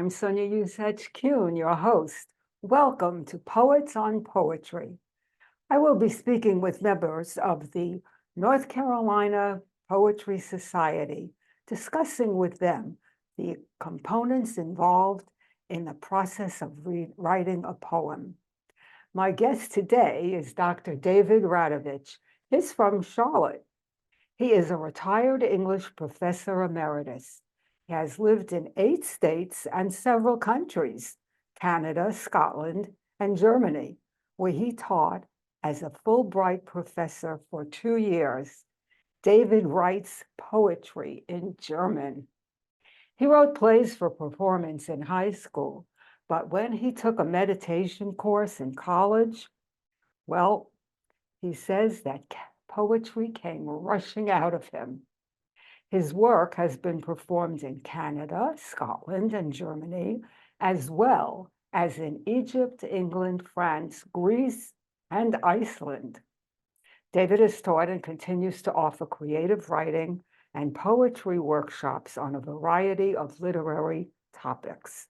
I'm Sonia Usatch-Kuhn, your host. Welcome to Poets on Poetry. I will be speaking with members of the North Carolina Poetry Society, discussing with them the components involved in the process of writing a poem. My guest today is Dr. David Radavich. He's from Charlotte. He is a retired English professor emeritus. He has lived in 8 states and several countries, Canada, Scotland, and Germany, where he taught as a Fulbright professor for 2 years. David writes poetry in German. He wrote plays for performance in high school, but when he took a meditation course in college, well, he says that poetry came rushing out of him. His work has been performed in Canada, Scotland, and Germany, as well as in Egypt, England, France, Greece, and Iceland. David has taught and continues to offer creative writing and poetry workshops on a variety of literary topics.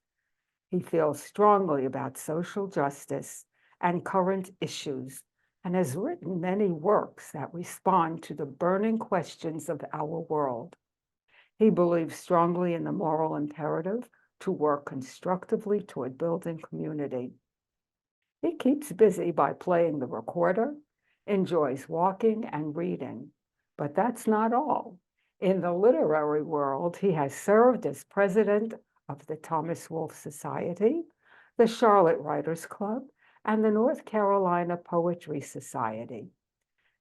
He feels strongly about social justice and current issues, and has written many works that respond to the burning questions of our world. He believes strongly in the moral imperative to work constructively toward building community. He keeps busy by playing the recorder, enjoys walking and reading, but that's not all. In the literary world, he has served as president of the Thomas Wolfe Society, the Charlotte Writers Club, and the North Carolina Poetry Society.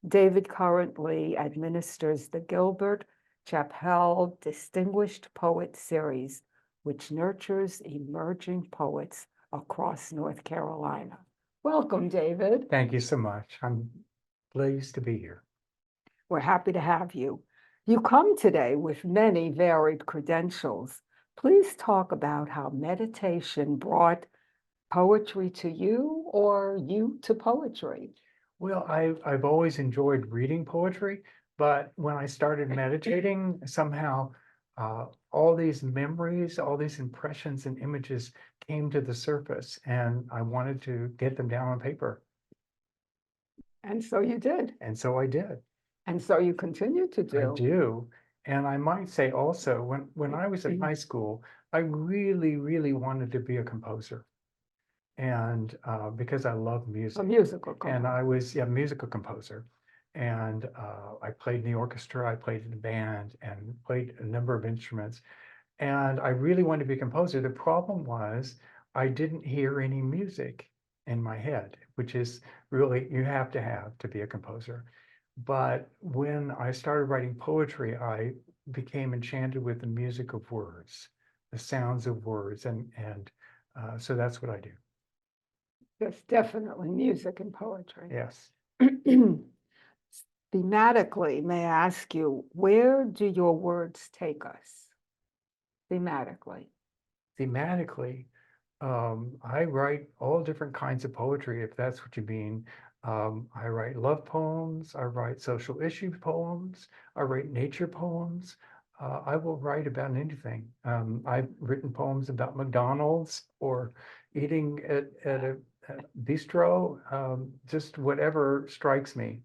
David currently administers the Gilbert Chappell Distinguished Poet Series, which nurtures emerging poets across North Carolina. Welcome, David. Thank you so much. I'm pleased to be here. We're happy to have you. You come today with many varied credentials. Please talk about how meditation brought poetry to you or you to poetry. Well, I've always enjoyed reading poetry, but when I started meditating, somehow all these memories, all these impressions and images came to the surface, and I wanted to get them down on paper. And so you did. And so I did. And so you continue to do. I do. And I might say also, when I was in high school, I really, really wanted to be a composer. And because I love music. A musical composer. And I was a musical composer. And I played in the orchestra, I played in the band, and played a number of instruments. And I really wanted to be a composer. The problem was I didn't hear any music in my head, which is really, you have to be a composer. But when I started writing poetry, I became enchanted with the music of words, the sounds of words. And so that's what I do. There's definitely music and poetry. Yes. Thematically, may I ask you, where do your words take us? Thematically. Thematically, I write all different kinds of poetry, if that's what you mean. I write love poems, I write social issue poems, I write nature poems. I will write about anything. I've written poems about McDonald's or eating at a bistro, just whatever strikes me.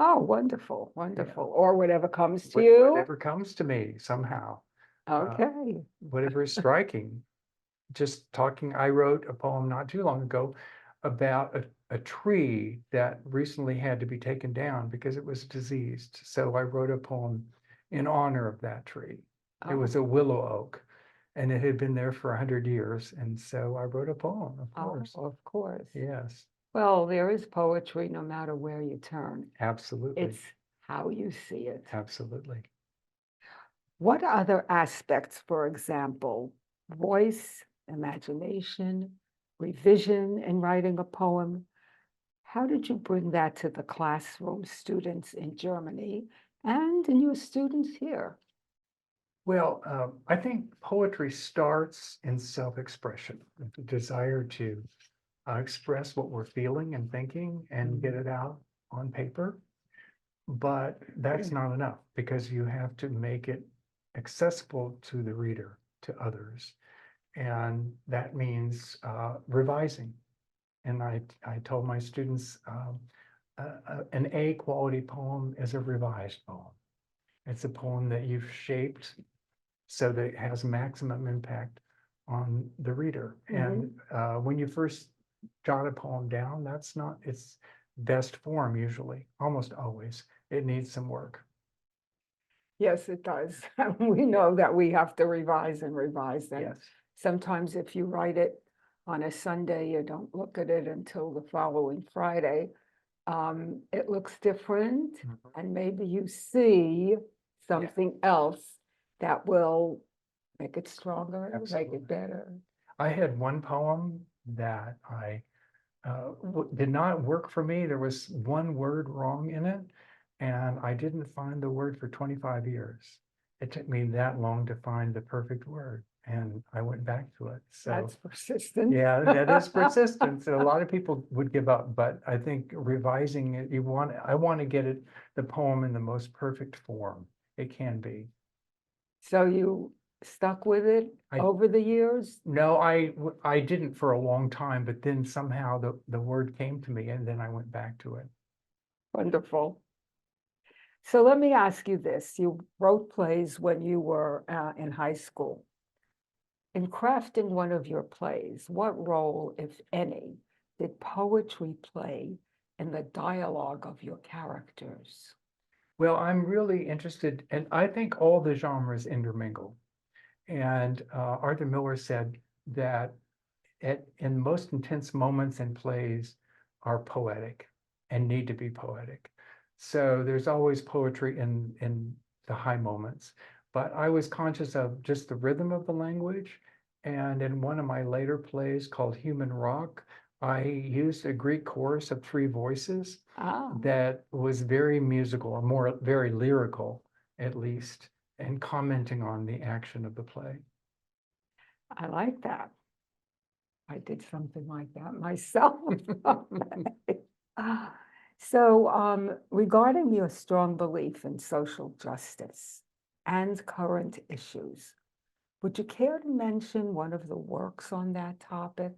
Oh, wonderful, wonderful. Yeah. Or whatever comes to you. Whatever comes to me somehow. Okay. Whatever is striking. Just talking, I wrote a poem not too long ago about a tree that recently had to be taken down because it was diseased. So I wrote a poem in honor of that tree. It was a willow oak, and it had been there for 100 years. And so I wrote a poem, of course. Oh, of course. Yes. Well, there is poetry no matter where you turn. Absolutely. It's how you see it. Absolutely. What other aspects, for example, voice, imagination, revision in writing a poem, how did you bring that to the classroom students in Germany and in your students here? Well, I think poetry starts in self-expression, the desire to express what we're feeling and thinking and get it out on paper. But that's not enough, because you have to make it accessible to the reader, to others. And that means revising. And I told my students an A quality poem is a revised poem. It's a poem that you've shaped so that it has maximum impact on the reader. And when you first jot a poem down, that's not its best form usually, almost always. It needs some work. Yes, it does. We know that we have to revise and revise them. Yes. Sometimes if you write it on a Sunday, you don't look at it until the following Friday. It looks different, and maybe you see something else that will make it stronger, make Absolutely. it better. I had one poem that did not work for me. There was one word wrong in it, and I didn't find the word for 25 years. It took me that long to find the perfect word, and I went back to it. So That's persistent. yeah, that is persistence. A lot of people would give up, but I think revising it, I want to get the poem in the most perfect form it can be. So you stuck with it over the years? No, I didn't for a long time, but then somehow the word came to me and then I went back to it. Wonderful. So let me ask you this. You wrote plays when you were in high school. In crafting one of your plays, what role, if any, did poetry play in the dialogue of your characters? Well, I'm really interested, and I think all the genres intermingle. And Arthur Miller said that in most intense moments in plays are poetic and need to be poetic. So there's always poetry in the high moments. But I was conscious of just the rhythm of the language. And in one of my later plays called Human Rock, I used a Greek chorus of 3 voices that was very musical, or very lyrical, at least, and commenting on the action of the play. I like that. I did something like that myself. So, regarding your strong belief in social justice and current issues, would you care to mention one of the works on that topic?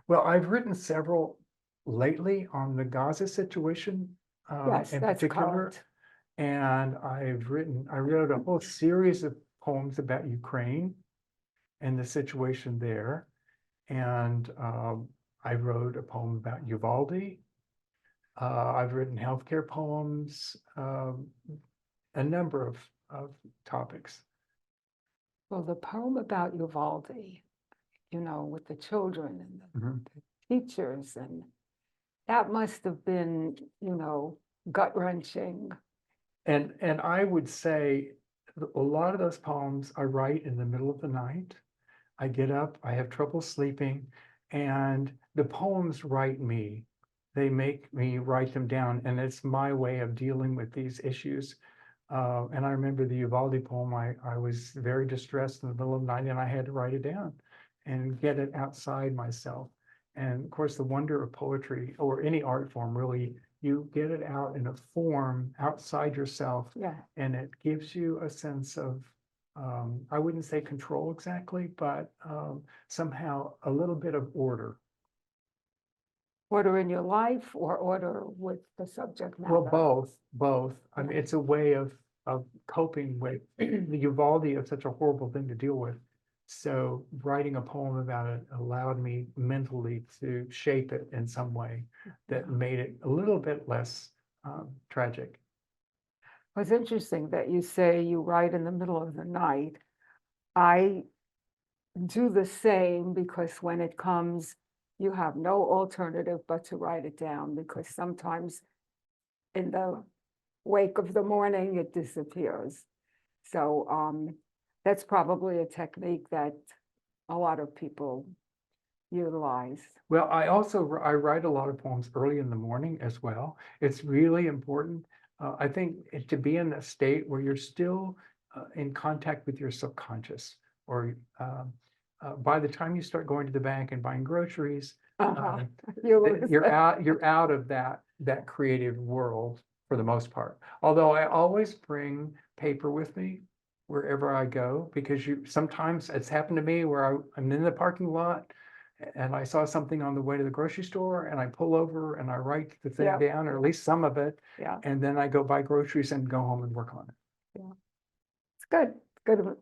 Well, I've written several lately on the Gaza situation Yes, in that's particular. current. And I wrote a whole series of poems about Ukraine and the situation there. And I wrote a poem about Uvalde. I've written healthcare poems, a number of topics. Well, the poem about Uvalde, with the children and the teachers, and that must have been, gut-wrenching. And I would say a lot of those poems I write in the middle of the night. I get up, I have trouble sleeping, and the poems write me. They make me write them down, and it's my way of dealing with these issues. And I remember the Uvalde poem, I was very distressed in the middle of the night, and I had to write it down and get it outside myself. And of course, the wonder of poetry or any art form, really, you get it out in a form outside yourself, and it gives you a sense of, I wouldn't say control exactly, but somehow a little bit of order. Order in your life or order with the subject matter? Well, both. I mean, it's a way of coping with the Uvalde of such a horrible thing to deal with. So writing a poem about it allowed me mentally to shape it in some way that made it a little bit less tragic. It's interesting that you say you write in the middle of the night. I do the same, because when it comes, you have no alternative but to write it down, because sometimes in the wake of the morning, it disappears. So that's probably a technique that a lot of people utilize. Well, I write a lot of poems early in the morning as well. It's really important. I think to be in a state where you're still in contact with your subconscious, or by the time you start going to the bank and buying groceries, you're out of that creative world for the most part. Although I always bring paper with me, wherever I go, because sometimes it's happened to me where I'm in the parking lot and I saw something on the way to the grocery store and I pull over and I write the thing Yeah. down, or at least some of it, Yeah, and then I go buy groceries and go home and work on it. it's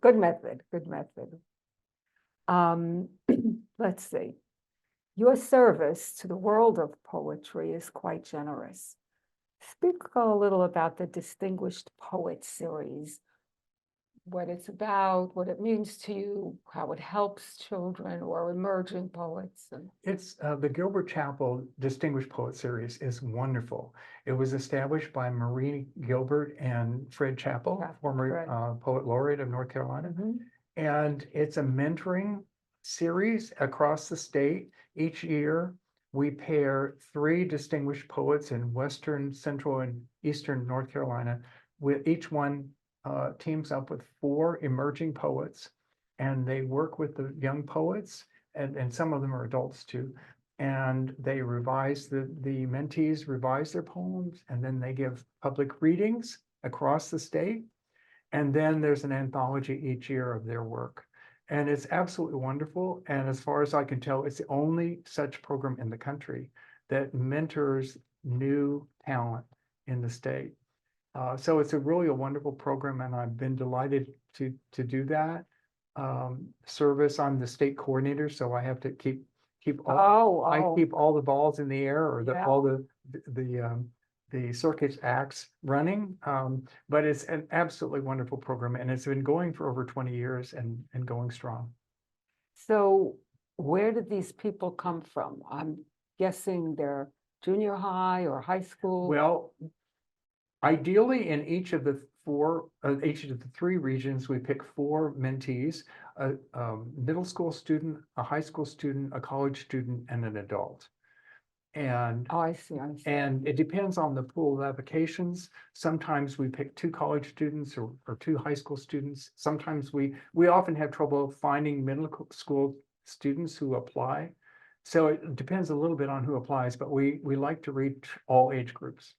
good method, good method. Let's see. Your service to the world of poetry is quite generous. Speak a little about the Distinguished Poet Series, what it's about, what it means to you, how it helps children or emerging poets. And It's the Gilbert Chapel Distinguished Poet Series is wonderful. It was established by Marie Gilbert and Fred Chappell, Yeah, former right. poet laureate of North Carolina. Mhm. And it's a mentoring series across the state. Each year, we pair 3 distinguished poets in Western, Central, and Eastern North Carolina. With each one teams up with 4 emerging poets, and they work with the young poets, and some of them are adults too. And they revise the mentees revise their poems, and then they give public readings across the state. And then there's an anthology each year of their work. And it's absolutely wonderful. And as far as I can tell, it's the only such program in the country that mentors new talent in the state. So it's a wonderful program, and I've been delighted to do that. Service, I'm the state coordinator, so I have to keep I Oh, keep all the balls in the air, or yeah. all the circuit acts running. But it's an absolutely wonderful program, and it's been going for over 20 years and going strong. So where did these people come from? I'm guessing they're junior high or high school. Well, ideally, in each of the 3 regions, we pick 4 mentees: a middle school student, a high school student, a college student, and an adult. And Oh, I see, I see. And it depends on the pool of applications. Sometimes we pick 2 college students or 2 high school students. Sometimes we often have trouble finding middle school students who apply. So it depends a little bit on who applies, but we like to reach all age groups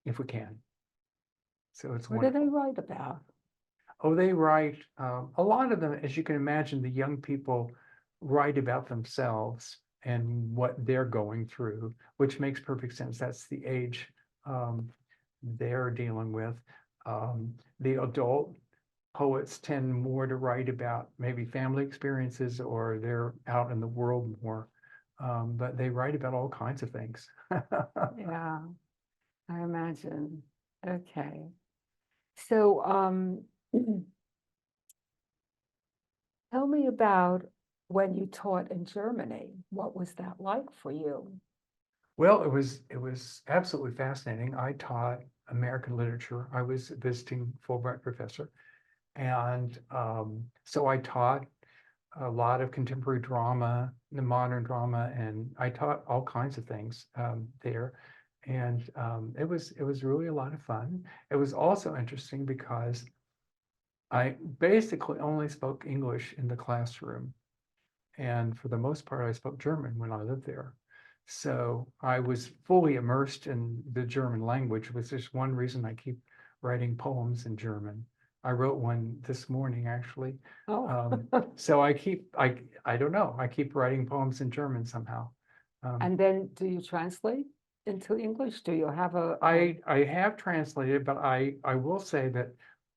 if we can. So it's What do they wonderful. write about? Oh, they write, a lot of them, as you can imagine, the young people write about themselves and what they're going through, which makes perfect sense. That's the age they're dealing with. The adult poets tend more to write about maybe family experiences, or they're out in the world more. But they write about all kinds of things. Yeah, I imagine. Okay. So, tell me about when you taught in Germany. What was that like for you? Well, it was absolutely fascinating. I taught American literature. I was a visiting Fulbright professor, and so I taught a lot of contemporary drama, the modern drama, and I taught all kinds of things there. And it was really a lot of fun. It was also interesting because I basically only spoke English in the classroom. And for the most part, I spoke German when I lived there. So I was fully immersed in the German language, which is one reason I keep writing poems in German. I wrote one this morning, actually. Oh, So I don't know, I keep writing poems in German somehow. and then do you translate into English? Do you have a? I have translated, but I will say that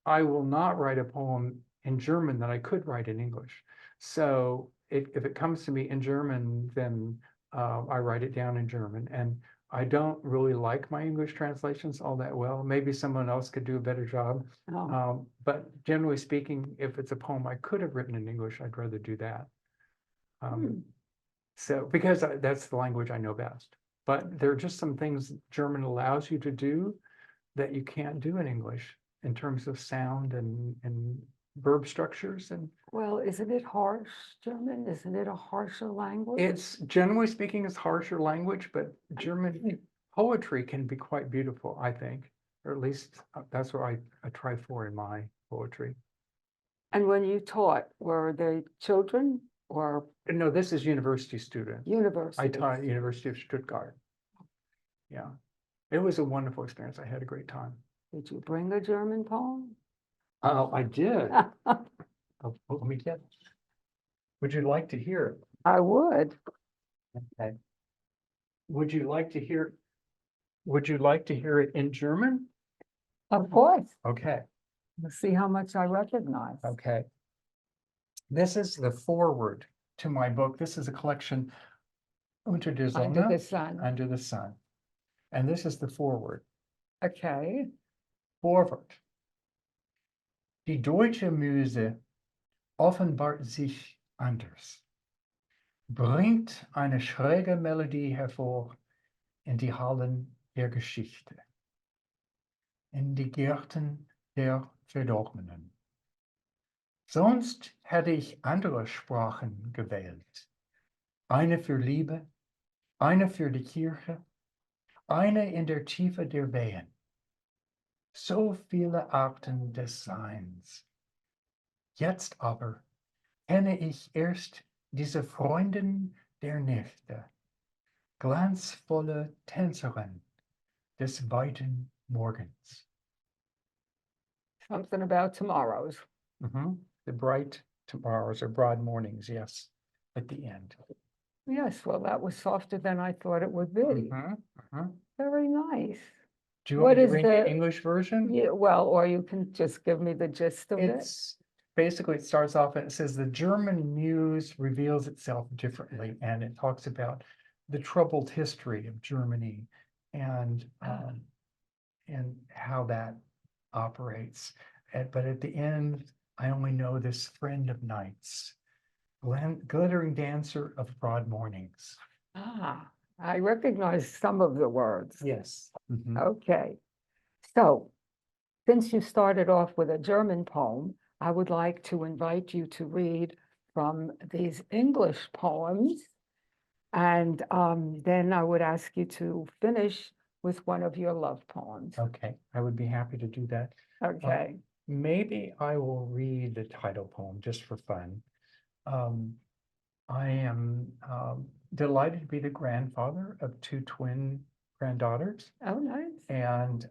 I will not write a poem in German that I could write in English. So if it comes to me in German, then I write it down in German. And I don't really like my English translations all that well. Maybe someone else could do a better job. Oh, But generally speaking, if it's a poem I could have written in English, I'd rather do that. hmm. So because that's the language I know best. But there are just some things German allows you to do that you can't do in English in terms of sound and verb structures. And Well, isn't it harsh, German? Isn't it a harsher language? it's, generally speaking, it's harsher language, but German poetry can be quite beautiful, I think, or at least that's what I try for in my poetry. And when you taught, were they children or No, this is university students. I university? taught at University of Stuttgart. Yeah, it was a wonderful experience. I had a great time. Did you bring a German poem? Oh, I did. Oh, let me get. Would you like to hear it? I would. Okay. Would you like to hear? Would you like to hear it in German? Of course. Okay, Let's see how much I recognize. okay. This is the foreword to my book. This is a collection Unter der Under the Sonne, sun. Under the Sun. And this is the foreword. Okay. Vorwort. Die deutsche Muse offenbart sich anders, bringt eine schräge Melodie hervor in die Hallen der Geschichte, in die Gärten der Verdorbenen. Sonst hätte ich andere Sprachen gewählt. Eine für Liebe, eine für die Kirche, eine in der Tiefe der Wehen. So viele Arten des Seins. Jetzt aber kenne ich erst diese Freundin der Nächte, glanzvolle Tänzerin des weiten Morgens. Something about tomorrows. The bright tomorrows or broad mornings, yes, at the end. Yes, well, that was softer than I thought it would be. Very nice. Do you want What me to is read the the- English version? Yeah, well, or you can just give me the gist of it. It's basically, it starts off and it says the German muse reveals itself differently, and it talks about the troubled history of Germany and how that operates. But at the end, I only know this friend of nights, glittering dancer of broad mornings. Ah, I recognize some of the words. Yes. Okay. So, since you started off with a German poem, I would like to invite you to read from these English poems. And then I would ask you to finish with one of your love poems. Okay, I would be happy to do that. Okay. Maybe I will read the title poem just for fun. I am delighted to be the grandfather of two twin granddaughters, Oh, nice. and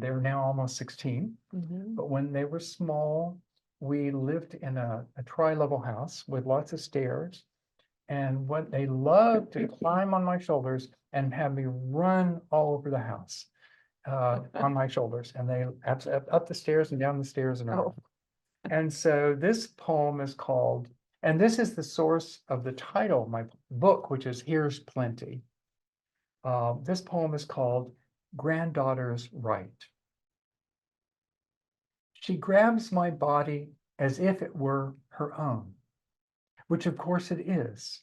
they're now almost 16. But when they were small, we lived in a tri-level house with lots of stairs. And what they loved to climb on my shoulders and have me run all over the house on my shoulders. And they up the stairs and down the stairs and around. And so this poem is called, and this is the source of the title of my book, which is Here's Plenty. This poem is called Granddaughter's Right. She grabs my body as if it were her own, which of course it is,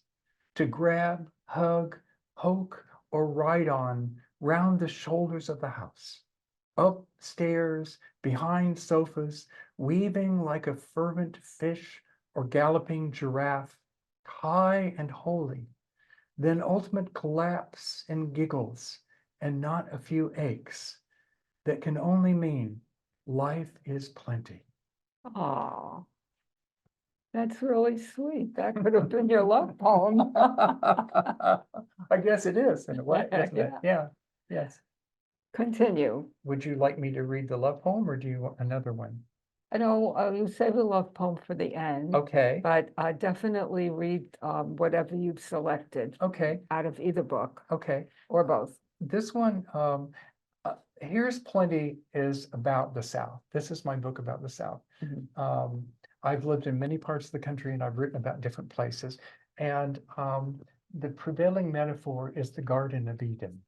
to grab, hug, poke, or ride on round the shoulders of the house, upstairs, behind sofas, weaving like a fervent fish or galloping giraffe, high and holy, then ultimate collapse and giggles, and not a few aches that can only mean life is plenty. Oh, that's really sweet. That could have been your love poem. I guess it is in a way, isn't it? Yeah, yes. Continue. Would you like me to read the love poem or do you want another one? I know you save the love poem for the end. Okay, But definitely read whatever you've selected okay, out of either book okay. or both. This one, Here's Plenty is about the South. This is my book about the South. I've lived in many parts of the country and I've written about different places. And the prevailing metaphor is the Garden of Eden.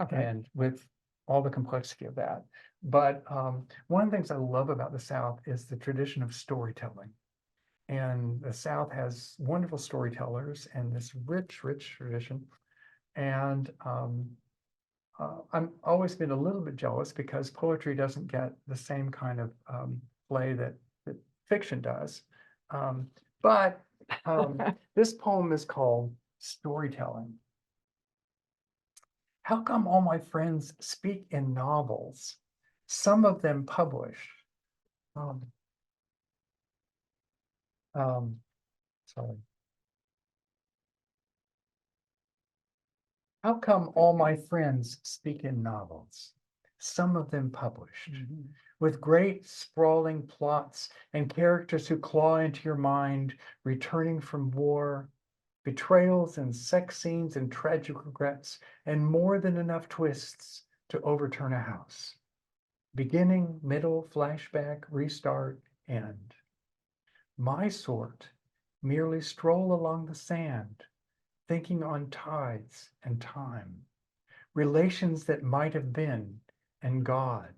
Okay. And with all the complexity of that. But one of the things I love about the South is the tradition of storytelling. And the South has wonderful storytellers and this rich, rich tradition. And I'm always been a little bit jealous because poetry doesn't get the same kind of play that fiction does. But this poem is called Storytelling. How come all my friends speak in novels, some of them published? Sorry. How come all my friends speak in novels, some of them published, with great sprawling plots and characters who claw into your mind, returning from war, betrayals and sex scenes and tragic regrets, and more than enough twists to overturn a house. Beginning, middle, flashback, restart, end. My sort merely stroll along the sand, thinking on tides and time, relations that might have been, and God,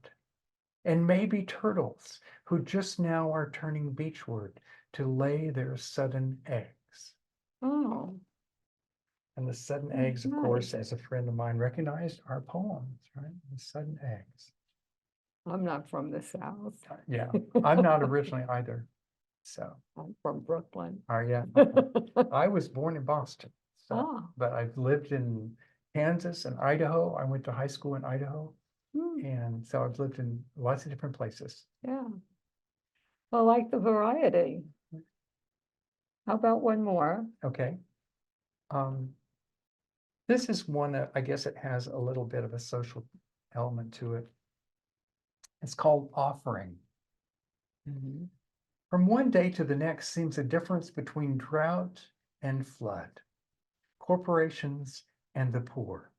and maybe turtles who just now are turning beachward to lay their sudden eggs. Oh, And the sudden that's eggs, of course, nice. as a friend of mine recognized, are poems, right? The sudden eggs. I'm not from the South. Yeah, I'm not originally either. So, I'm from Brooklyn. yeah, I was born in Boston, so, Ah, but I've lived in Kansas and Idaho. I went to high school in Idaho, hmm, and so I've lived in lots of different places. yeah. I like the variety. How about one more? Okay. This is one that I guess it has a little bit of a social element to it. It's called Offering. Mhm. From one day to the next seems a difference between drought and flood, corporations and the poor.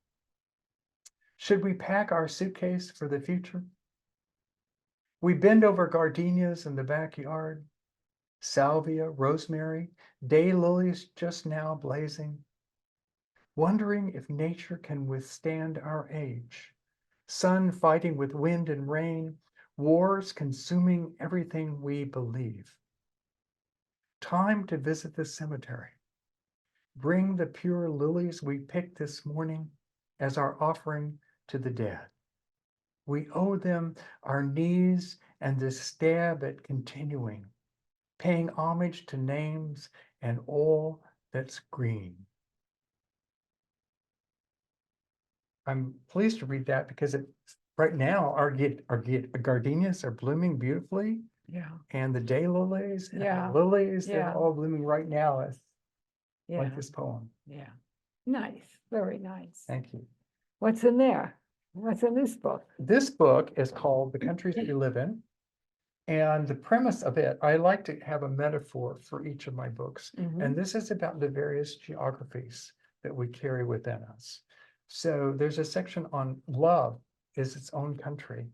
Should we pack our suitcase for the future? We bend over gardenias in the backyard, salvia, rosemary, daylilies just now blazing, wondering if nature can withstand our age, sun fighting with wind and rain, wars consuming everything we believe. Time to visit the cemetery. Bring the pure lilies we picked this morning as our offering to the dead. We owe them our knees and this stab at continuing, paying homage to names and all that's green. I'm pleased to read that because right now our gardenias are blooming beautifully, Yeah, and the daylilies and Yeah, the lilies, they're yeah. all blooming right now as like yeah, this poem. yeah. Nice, very nice. Thank you. What's in there? What's in this book? This book is called The Countries We Live In. And the premise of it, I like to have a metaphor for each of my books. Mhm. And this is about the various geographies that we carry within us. So there's a section on love is its own country.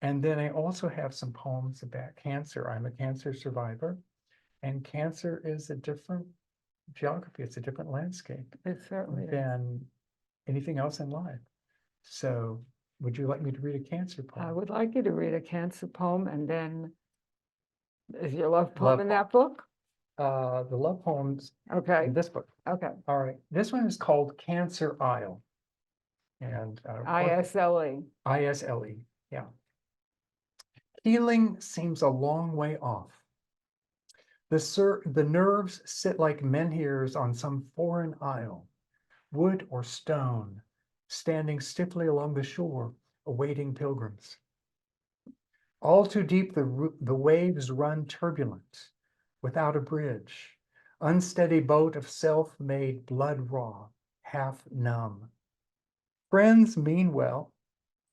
And then I also have some poems about cancer. I'm a cancer survivor, and cancer is a different geography. It's a different landscape It certainly is. than anything else in life. So would you like me to read a cancer I poem? would like you to read a cancer poem, and then is your love poem Love in that book? The love poems Okay, in this book. okay. All right, this one is called Cancer Isle. And ISLE. ISLE, yeah. Healing seems a long way off. The nerves sit like menhirs on some foreign isle, wood or stone, standing stiffly along the shore, awaiting pilgrims. All too deep the waves run turbulent, without a bridge, unsteady boat of self-made blood raw, half numb. Friends mean well,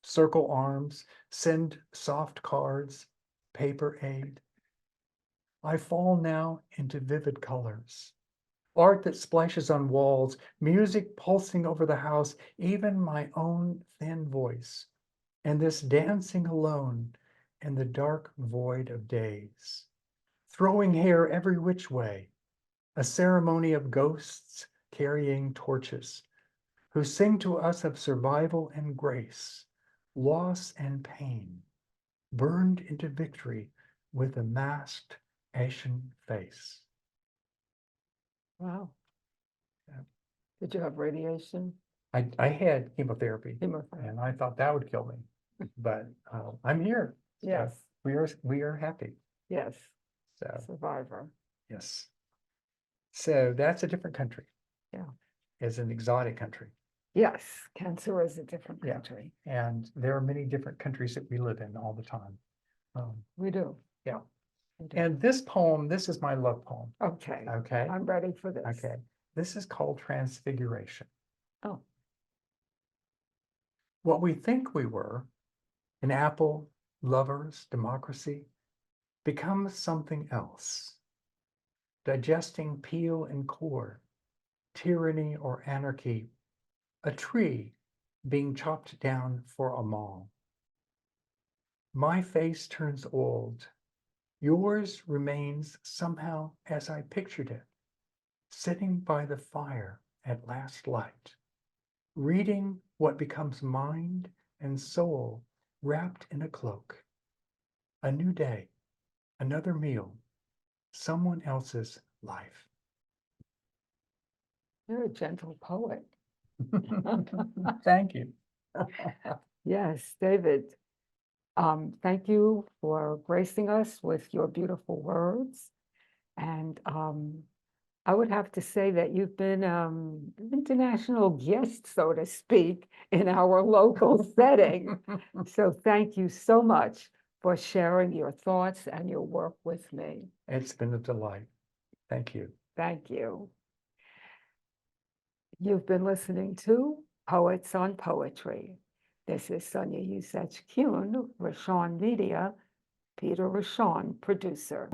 circle arms, send soft cards, paper aid. I fall now into vivid colors. Art that splashes on walls, music pulsing over the house, even my own thin voice, and this dancing alone in the dark void of days. Throwing hair every which way, a ceremony of ghosts carrying torches, who sing to us of survival and grace, loss and pain, burned into victory with a masked, ashen face. Wow. Yeah. Did you have radiation? I had chemotherapy, Chemotherapy. and I thought that would kill me, but I'm here. So Yes, we are happy. yes, So survivor. yes. So that's a different country. Yeah. It's an exotic country. Yes, cancer is a different Yeah. country. And there are many different countries that we live in all the time. We do. Yeah. We do. And this poem, this is my love poem. Okay, Okay. I'm ready for this. Okay. This is called Transfiguration. Oh, What we think we were, an apple, lovers, democracy, becomes something else. Digesting peel and core, tyranny or anarchy, a tree being chopped down for a mall. My face turns old. Yours remains somehow as I pictured it, sitting by the fire at last light, reading what becomes mind and soul wrapped in a cloak. A new day, another meal, someone else's life. You're a gentle poet. Thank you. Yes, David. Thank you for gracing us with your beautiful words. And I would have to say that you've been an international guest, so to speak, in our local setting. So thank you so much for sharing your thoughts and your work with me. It's been a delight. Thank you. Thank you. You've been listening to Poets on Poetry. This is Sonia Usatch-Kuhn, Rashawn Media, Peter Rashawn, producer.